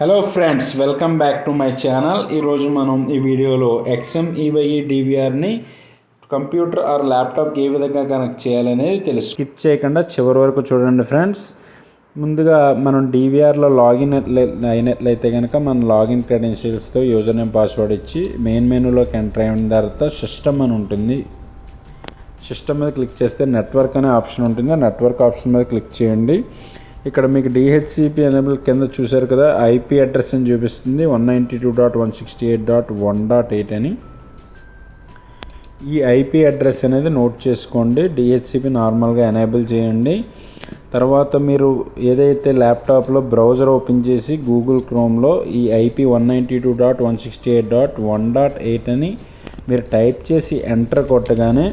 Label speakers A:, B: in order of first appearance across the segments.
A: Hello friends, welcome back to my channel. ఈరోజు మనం ఈ వీడియోలో Xmeye DVRని కంప్యూటర్ ఆర్ ల్యాప్టాప్కి ఏ విధంగా కనెక్ట్ చేయాలనేది తెలుసు. స్కిప్ చేయకుండా చివరి వరకు చూడండి ఫ్రెండ్స్. ముందుగా మనం DVRలో లాగిన్ అయినట్లయితే కనుక మన లాగిన్ క్రెడెన్షియల్స్తో యూజర్ నేమ్ పాస్వర్డ్ ఇచ్చి మెయిన్ మెనూలోకి ఎంటర్ అయిన తర్వాత సిస్టమ్ అని ఉంటుంది. సిస్టమ్ మీద క్లిక్ చేస్తే నెట్వర్క్ అనే ఆప్షన్ ఉంటుంది. ఆ నెట్వర్క్ ఆప్షన్ మీద క్లిక్ చేయండి. ఇక్కడ మీకు DHCP ఎనేబుల్ కింద చూశారు కదా, IP అడ్రస్ అని చూపిస్తుంది 192.168.1.8 అని. ఈ IP అడ్రస్ అనేది నోట్ చేసుకోండి. DHCP నార్మల్గా ఎనేబుల్ చేయండి. తర్వాత మీరు ఏదైతే ల్యాప్టాప్లో బ్రౌజర్ ఓపెన్ చేసి గూగుల్ క్రోమ్లో ఈ IP 192.168.1.8 అని మీరు టైప్ చేసి ఎంటర్ కొట్టగానే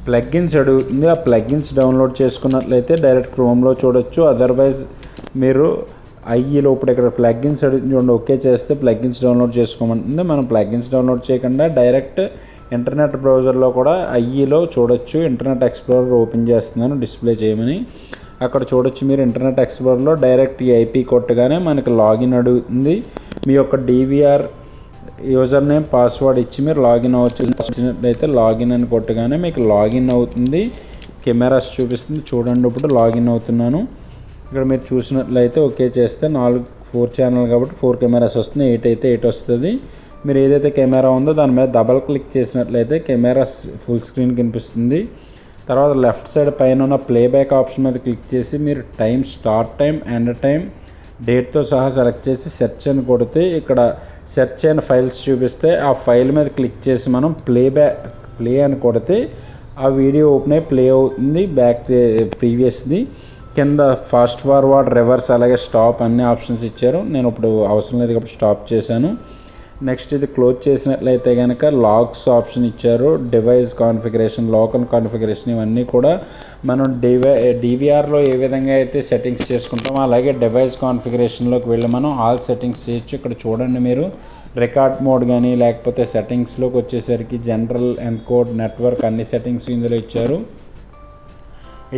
A: ప్లగ్గిన్స్ అడుగుతుంది. ఆ ప్లగ్గిన్స్ డౌన్లోడ్ చేసుకున్నట్లయితే డైరెక్ట్ క్రోమ్లో చూడొచ్చు. అదర్వైజ్ మీరు ఐఈలో ఇప్పుడు ఇక్కడ ప్లగ్గిన్స్ అడుగుతుంది, ఓకే చేస్తే ప్లగ్గిన్స్ డౌన్లోడ్ చేసుకోమంటుంది. మనం ప్లగ్గిన్స్ డౌన్లోడ్ చేయకుండా డైరెక్ట్ ఇంటర్నెట్ బ్రౌజర్లో కూడా ఐఈలో చూడొచ్చు. ఇంటర్నెట్ ఎక్స్ప్లోరర్ ఓపెన్ చేస్తున్నాను డిస్ప్లే చేయమని. అక్కడ చూడొచ్చు మీరు ఇంటర్నెట్ ఎక్స్ప్లోరర్లో డైరెక్ట్ ఈ IP కొట్టగానే మనకి లాగిన్ అడుగుతుంది. మీ యొక్క DVR యూజర్ నేమ్ పాస్వర్డ్ ఇచ్చి మీరు లాగిన్ వచ్చినట్లయితే లాగిన్ అని కొట్టగానే మీకు లాగిన్ అవుతుంది. కెమెరాస్ చూపిస్తుంది చూడండి. ఇప్పుడు లాగిన్ అవుతున్నాను. ఇక్కడ మీరు చూసినట్లయితే ఓకే చేస్తే 4 ఛానల్ కాబట్టి 4 కెమెరాస్ వస్తున్నాయి. 8 అయితే 8 వస్తుంది. మీరు ఏదైతే కెమెరా ఉందో దాని మీద డబల్ క్లిక్ చేసినట్లయితే కెమెరా ఫుల్ స్క్రీన్ కనిపిస్తుంది. తర్వాత లెఫ్ట్ సైడ్ పైన ఉన్న ప్లేబ్యాక్ ఆప్షన్ మీద క్లిక్ చేసి మీరు time, start time, end time, డేట్తో సహా సెలెక్ట్ చేసి సెర్చ్ అని కొడితే ఇక్కడ సెర్చ్ అయిన ఫైల్స్ చూపిస్తే ఆ ఫైల్ మీద క్లిక్ చేసి మనం ప్లే అని కొడితే ఆ వీడియో ఓపెన్ అయ్యి ప్లే అవుతుంది. బ్యాక్ ప్రీవియస్ది కింద ఫాస్ట్ ఫార్వర్డ్, రివర్స్, అలాగే స్టాప్ అన్ని ఆప్షన్స్ ఇచ్చారు. నేను ఇప్పుడు అవసరం లేదు కాబట్టి స్టాప్ చేశాను. నెక్స్ట్ ఇది క్లోజ్ చేసినట్లయితే కనుక లాగ్స్ ఆప్షన్ ఇచ్చారు. డివైస్ కాన్ఫిగరేషన్, లోకల్ కాన్ఫిగరేషన్ ఇవన్నీ కూడా మనం DVRలో ఏ విధంగా అయితే సెట్టింగ్స్ చేసుకుంటామో అలాగే డివైస్ కాన్ఫిగరేషన్లోకి వెళ్ళి మనం ఆల్ సెట్టింగ్స్ చేయొచ్చు. ఇక్కడ చూడండి మీరు రికార్డ్ మోడ్ కానీ లేకపోతే సెట్టింగ్స్లోకి వచ్చేసరికి జనరల్, ఎన్కోడ్, నెట్వర్క్ అన్ని సెట్టింగ్స్ ఇందులో ఇచ్చారు.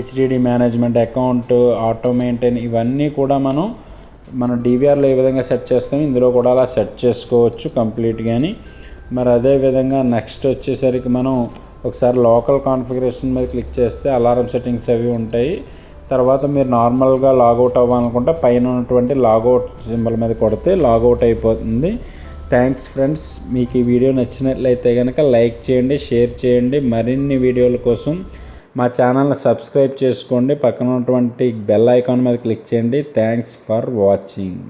A: HDD management, account, auto maintain ఇవన్నీ కూడా మనం DVRలో ఏ విధంగా సెట్ చేస్తామో ఇందులో కూడా అలా సెట్ చేసుకోవచ్చు కంప్లీట్గాని. మరి అదేవిధంగా నెక్స్ట్ వచ్చేసరికి మనం ఒకసారి లోకల్ కాన్ఫిగరేషన్ మీద క్లిక్ చేస్తే అలారం సెట్టింగ్స్ అవి ఉంటాయి. తర్వాత మీరు నార్మల్గా లాగౌట్ అవ్వాలనుకుంటే పైన ఉన్నటువంటి లాగౌట్ సింబల్ మీద కొడితే లాగౌట్ అయిపోతుంది. Thanks friends. మీకు ఈ వీడియో నచ్చినట్లయితే కనుక లైక్ చేయండి, షేర్ చేయండి. మరిన్ని వీడియోల కోసం మా ఛానల్ని సబ్స్క్రైబ్ చేసుకోండి. పక్కన ఉన్నటువంటి బెల్ ఐకాన్ మీద క్లిక్ చేయండి. Thanks for watching.